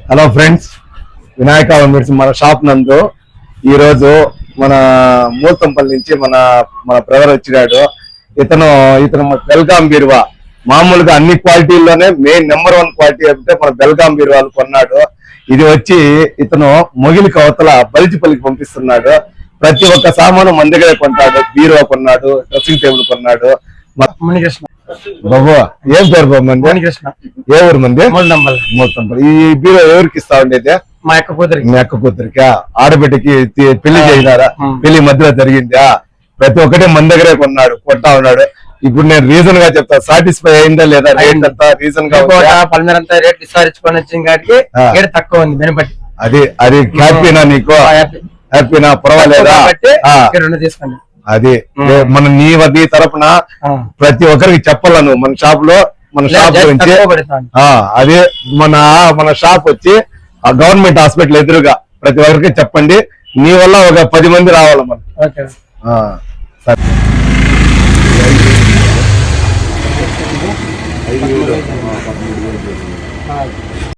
Hello friends, Vinayaka medicine మన shop నందు ఈ రోజు మన మూలతంపల్లి నుంచి మన బ్రదర్ వచ్చినాడు. ఇతను బెల్గాం బీరువా మామూలుగా అన్ని క్వాలిటీల్లోనే మెయిన్ నెంబర్ 1 క్వాలిటీ అంటే మన బెల్గాం బీరువాలు కొన్నాడు. ఇది వచ్చి ఇతను మొగిలికి అవతల బలిజిపల్లికి పంపిస్తున్నాడు. ప్రతి ఒక్క సామాను మన దగ్గరే కొంటాడు. బీరువా కొన్నాడు, డ్రెస్సింగ్ టేబుల్ కొన్నాడు. బాబు ఏం పేరు బాబు మంది? ఏ ఊరు మంది? మూలతంపల్లి. ఈ బీరో ఎవరికి ఇస్తా ఉండేది? మా అక్క కూతురికి ఆడబిడ్డకి పెళ్లి చేసినారా? పెళ్లి మధ్యలో జరిగిందా? ప్రతి ఒక్కటి మన దగ్గరే కొన్నాడు, కొంటా ఉన్నాడు. ఇప్పుడు నేను రీజన్ గా చెప్తా, సాటిస్ఫై అయిందా లేదా? రేట్ అంతా రీజన్ గా పల్లెరంతా రేట్ విసారించుకొని వచ్చింది కాబట్టి రేట్ తక్కువ ఉంది. బెనిపట్టి అది హ్యాపీనా నీకు? హ్యాపీనా? పర్వాలేదా? తీసుకోండి. అది నీ తరపున ప్రతి ఒక్కరికి చెప్పాల నువ్వు మన షాప్ లో, మన షాప్ గురించి. అదే మన షాప్ వచ్చి ఆ గవర్నమెంట్ హాస్పిటల్ ఎదురుగా ప్రతి ఒక్కరికి చెప్పండి. నీ వల్ల ఒక 10 మంది రావాలి మనం. సరే.